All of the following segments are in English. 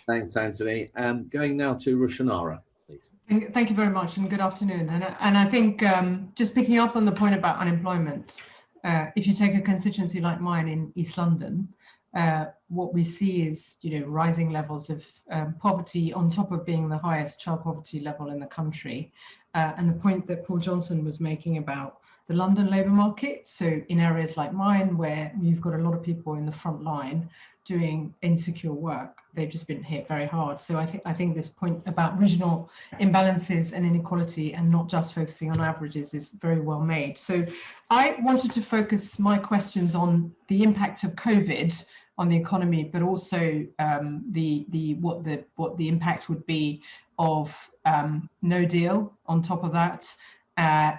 Thanks, Anthony. Going now to Rushanara, please. Thank you very much, and good afternoon. And I think just picking up on the point about unemployment, if you take a constituency like mine in East London, what we see is, rising levels of poverty on top of being the highest child poverty level in the country. And the point that Paul Johnson was making about the London labour market, so in areas like mine where you've got a lot of people in the front line doing insecure work, they've just been hit very hard. So I think this point about regional imbalances and inequality and not just focusing on averages is very well made. So I wanted to focus my questions on the impact of COVID on the economy, but also what the impact would be of no deal on top of that,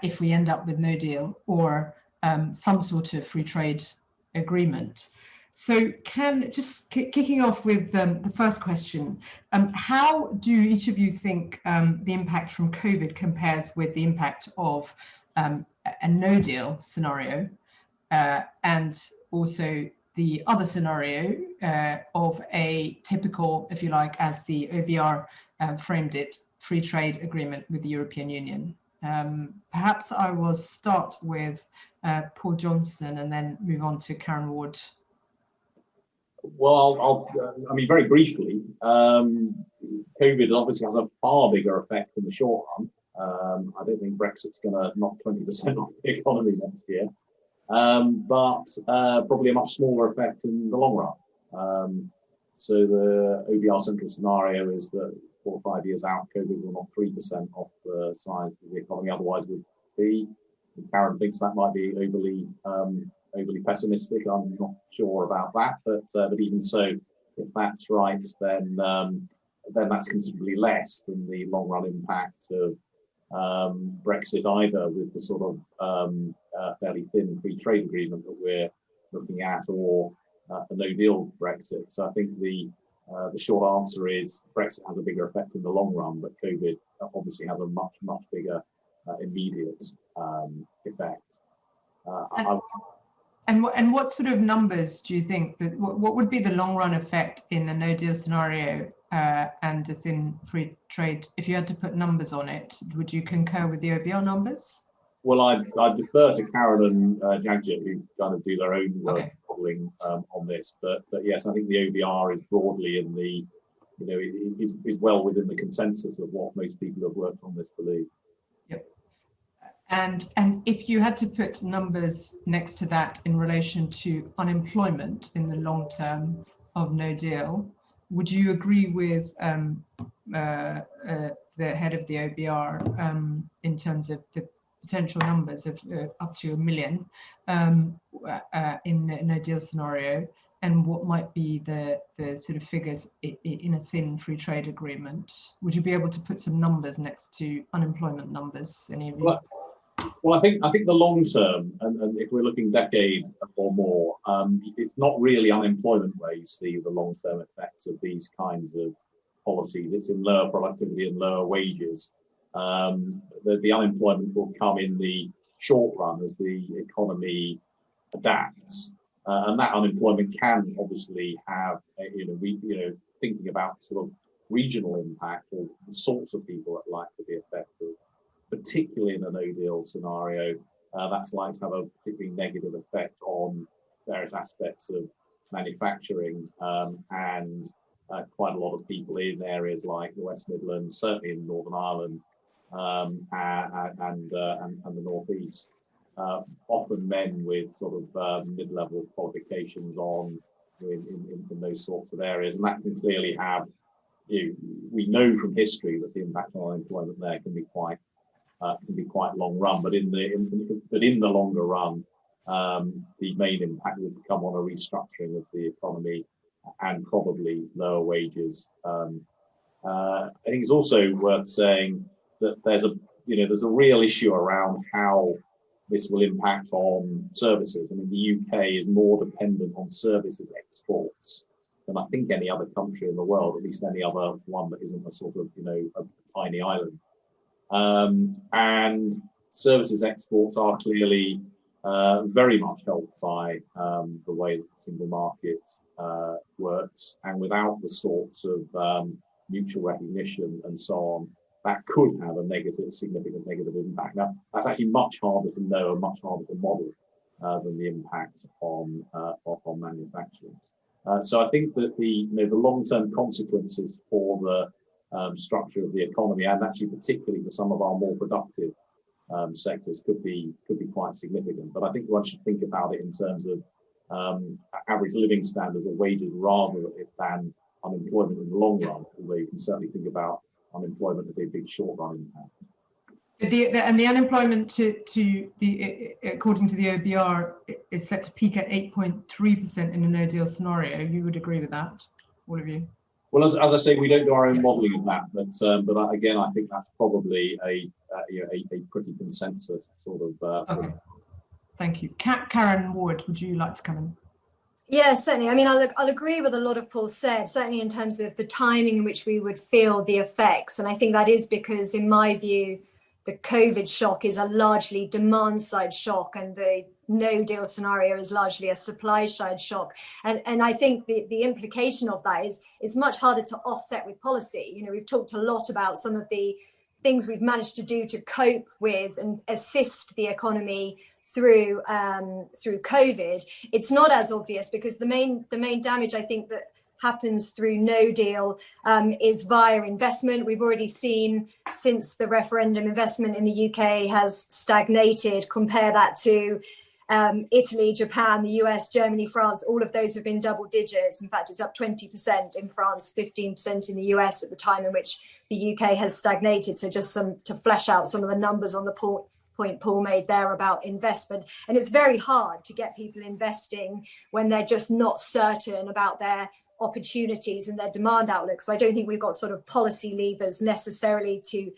if we end up with no deal, or some sort of free trade agreement. So kicking off with the first question, how do each of you think the impact from COVID compares with the impact of a no deal scenario, and also the other scenario of a typical, if you like, as the OBR framed it, free trade agreement with the European Union? Perhaps I will start with Paul Johnson and then move on to Karen Ward. Well, I mean, very briefly, COVID obviously has a far bigger effect in the short run. I don't think Brexit's going to knock 20% off the economy next year, but probably a much smaller effect in the long run. So the OBR central scenario is that 4 or 5 years out, COVID will knock 3% off the size of the economy otherwise would be. Karen thinks that might be overly pessimistic. I'm not sure about that, but even so, if that's right, then that's considerably less than the long run impact of Brexit, either with the sort of fairly thin free trade agreement that we're looking at, or a no deal Brexit. So I think the short answer is Brexit has a bigger effect in the long run, but COVID obviously has a much bigger immediate effect. And what sort of numbers do you think that what would be the long run effect in a no deal scenario and a thin free trade? If you had to put numbers on it, would you concur with the OBR numbers? Well, I defer to Karen and Jagjit, who kind of do their own work modelling on this. But yes, I think the OBR is broadly in the, is well within the consensus of what most people who have worked on this believe. Yep. And if you had to put numbers next to that in relation to unemployment in the long term of no deal, would you agree with the head of the OBR in terms of the potential numbers of up to 1 million in a no deal scenario, and what might be the sort of figures in a thin free trade agreement? Would you be able to put some numbers next to unemployment numbers? Any of you? Well, I think the long term, and if we're looking decade or more, it's not really unemployment where you see the long term effects of these kinds of policies. It's in lower productivity and lower wages. The unemployment will come in the short run as the economy adapts, and that unemployment can obviously have, thinking about sort of regional impact or the sorts of people that are likely to be affected, particularly in a no-deal scenario, that's likely to have a particularly negative effect on various aspects of manufacturing and quite a lot of people in areas like the West Midlands, certainly in Northern Ireland, and the Northeast, often men with sort of mid-level qualifications in those sorts of areas, and that can clearly have. We know from history that the impact on unemployment there can be quite long run, but in the longer run, the main impact would come on a restructuring of the economy and probably lower wages. I think it's also worth saying that there's a real issue around how this will impact on services. I mean, the UK is more dependent on services exports than I think any other country in the world, at least any other one that isn't a sort of, a tiny island. And services exports are clearly very much helped by the way that the single market works, and without the sorts of mutual recognition and so on, that could have a significant negative impact. Now, that's actually much harder to know and much harder to model than the impact on manufacturing. So I think that the long-term consequences for the structure of the economy, and actually particularly for some of our more productive sectors, could be quite significant. But I think one should think about it in terms of average living standards or wages rather than unemployment in the long run, although you can certainly think about unemployment as a big short-run impact. And the unemployment according to the OBR is set to peak at 8.3% in a no-deal scenario. You would agree with that, all of you? Well, as I say, we don't do our own modelling of that, but again, I think that's probably a pretty consensus sort of. Okay. Thank you. Karen Ward, would you like to come in? Yeah, certainly. I mean, I'll agree with a lot of Paul said, certainly in terms of the timing in which we would feel the effects. And I think that is because, in my view, the COVID shock is a largely demand side shock, and the no deal scenario is largely a supply side shock. And I think the implication of that is much harder to offset with policy. You know, we've talked a lot about some of the things we've managed to do to cope with and assist the economy through COVID. It's not as obvious because the main damage, I think, that happens through no deal is via investment. We've already seen, since the referendum, investment in the UK has stagnated. Compare that to Italy, Japan, the US, Germany, France. All of those have been double digits. In fact, it's up 20% in France, 15% in the US at the time in which the UK has stagnated. So just to flesh out some of the numbers on the point Paul made there about investment. And it's very hard to get people investing when they're just not certain about their opportunities and their demand outlook. So I don't think we've got sort of policy levers necessarily to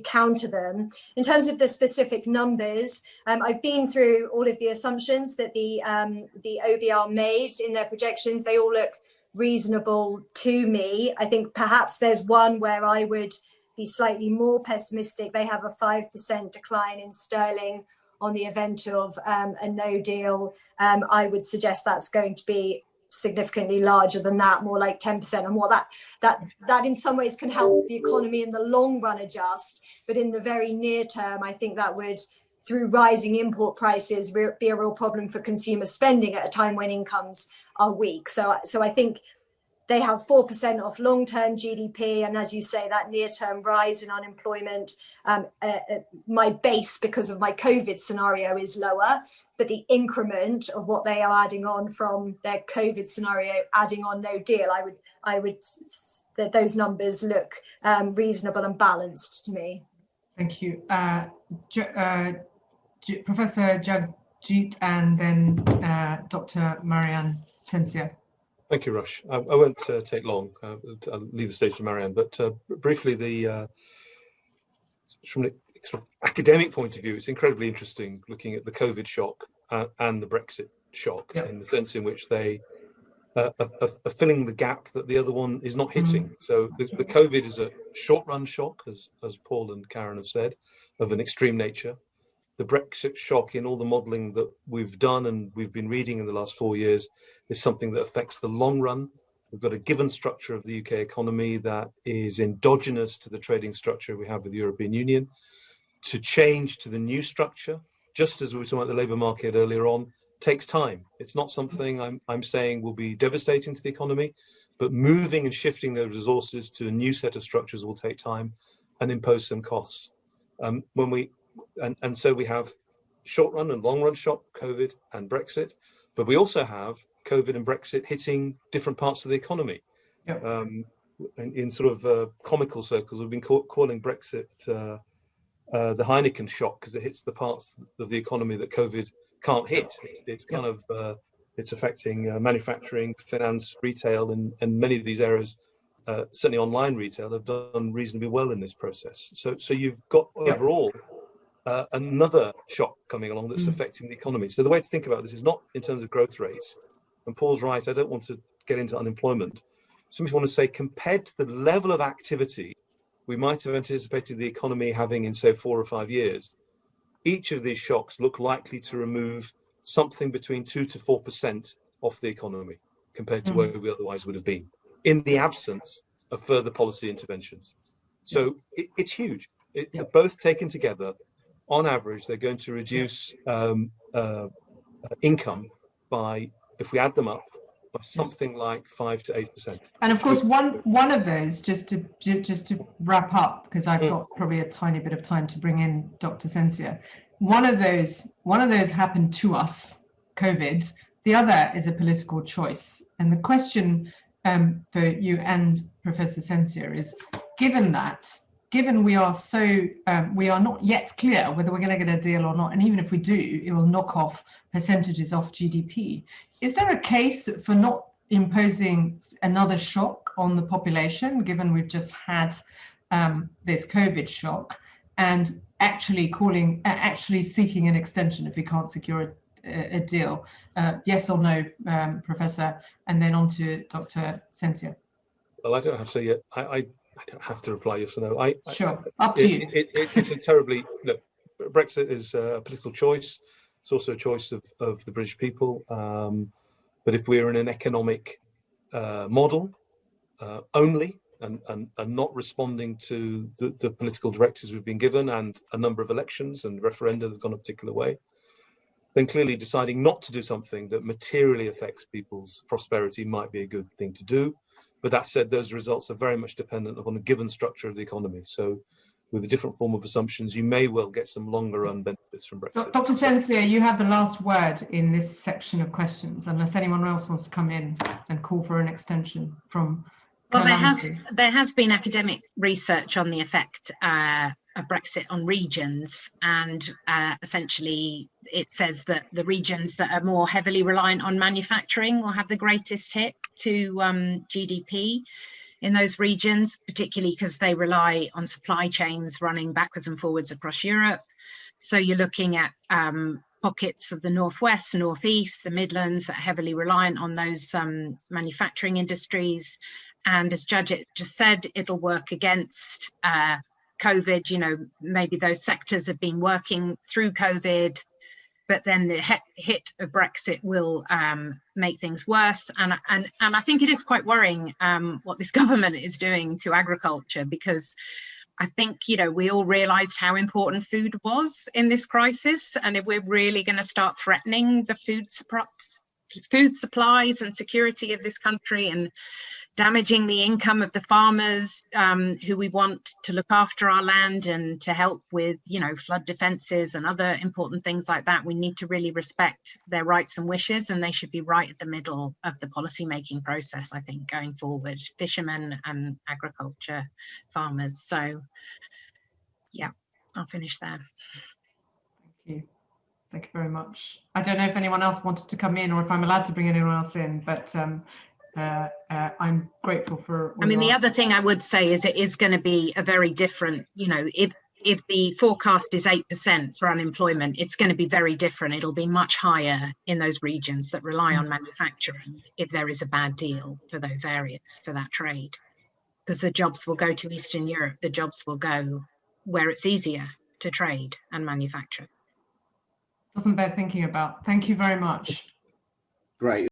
counter them. In terms of the specific numbers, I've been through all of the assumptions that the OBR made in their projections. They all look reasonable to me. I think perhaps there's one where I would be slightly more pessimistic. They have a 5% decline in sterling on the event of a no deal. I would suggest that's going to be significantly larger than that, more like 10%, and what that in some ways can help the economy in the long run adjust, but in the very near term, I think that would, through rising import prices, be a real problem for consumer spending at a time when incomes are weak. So I think they have 4% off long-term GDP, and as you say, that near-term rise in unemployment, my base, because of my COVID scenario, is lower, but the increment of what they are adding on from their COVID scenario, adding on no deal, I would that those numbers look reasonable and balanced to me. Thank you, Professor Jagjit, and then Dr. Marianne Tensia. Thank you, Rush. I won't take long. I'll leave the stage to Marianne, but briefly, from an sort of academic point of view, it's incredibly interesting looking at the COVID shock and the Brexit shock, in the sense in which they are filling the gap that the other one is not hitting. So the COVID is a short-run shock, as Paul and Karen have said, of an extreme nature. The Brexit shock, in all the modelling that we've done and we've been reading in the last 4 years, is something that affects the long run. We've got a given structure of the UK economy that is endogenous to the trading structure we have with the European Union. To change to the new structure, just as we were talking about the labour market earlier on, takes time. It's not something I'm saying will be devastating to the economy, but moving and shifting those resources to a new set of structures will take time and impose some costs. So we have short run and long run shock, COVID and Brexit, but we also have COVID and Brexit hitting different parts of the economy. In sort of comical circles, we've been calling Brexit the Heineken shock, because it hits the parts of the economy that COVID can't hit. It's kind of it's affecting manufacturing, finance, retail, and many of these areas, certainly online retail, have done reasonably well in this process. So you've got overall another shock coming along that's affecting the economy. So the way to think about this is not in terms of growth rates. And Paul's right, I don't want to get into unemployment. Simply want to say, compared to the level of activity we might have anticipated the economy having in, say, 4 or 5 years, each of these shocks look likely to remove something between 2 to 4% off the economy compared to where we otherwise would have been, in the absence of further policy interventions. So it's huge. Both taken together, on average, they're going to reduce income by, if we add them up, by something like 5 to 8%. And of course, one of those, just to wrap up, because I've got probably a tiny bit of time to bring in Dr. Sensia. One of those happened to us, COVID. The other is a political choice. And the question for you and Professor Sensia is, given we are not yet clear whether we're going to get a deal or not, and even if we do, it will knock off percentages off GDP. Is there a case for not imposing another shock on the population, given we've just had this COVID shock, and actually seeking an extension if we can't secure a deal? Yes or no, Professor, and then on to Dr. Sensia. Well, I don't have to say yet. I don't have to reply yes or no. Sure, up to you. It's a terribly, look, Brexit is a political choice. It's also a choice of the British people. But if we're in an economic model only and not responding to the political directives we've been given, and a number of elections and referenda that have gone a particular way, then clearly deciding not to do something that materially affects people's prosperity might be a good thing to do. But that said, those results are very much dependent upon a given structure of the economy. So with a different form of assumptions, you may well get some longer run benefits from Brexit. Dr. Sensia, you have the last word in this section of questions, unless anyone else wants to come in and call for an extension from... Well, there has been academic research on the effect of Brexit on regions, and essentially it says that the regions that are more heavily reliant on manufacturing will have the greatest hit to GDP in those regions, particularly because they rely on supply chains running backwards and forwards across Europe. So you're looking at pockets of the Northwest, Northeast, the Midlands that are heavily reliant on those manufacturing industries. And as Judge just said, it'll work against COVID. You know, maybe those sectors have been working through COVID, but then the hit of Brexit will make things worse. And I think it is quite worrying what this government is doing to agriculture, because I think, you know, we all realised how important food was in this crisis. And if we're really going to start threatening the food supplies and security of this country, and damaging the income of the farmers who we want to look after our land and to help with, you know, flood defences and other important things like that, we need to really respect their rights and wishes, and they should be right at the middle of the policy making process, I think, going forward, fishermen and agriculture farmers. So yeah, I'll finish there. Thank you. Thank you very much. I don't know if anyone else wanted to come in or if I'm allowed to bring anyone else in, but I'm grateful for... I mean, the other thing I would say is it is going to be a very different, you know, if the forecast is 8% for unemployment, it's going to be very different. It'll be much higher in those regions that rely on manufacturing if there is a bad deal for those areas, for that trade. Because the jobs will go to Eastern Europe, the jobs will go where it's easier to trade and manufacture. Doesn't bear thinking about. Thank you very much. Great.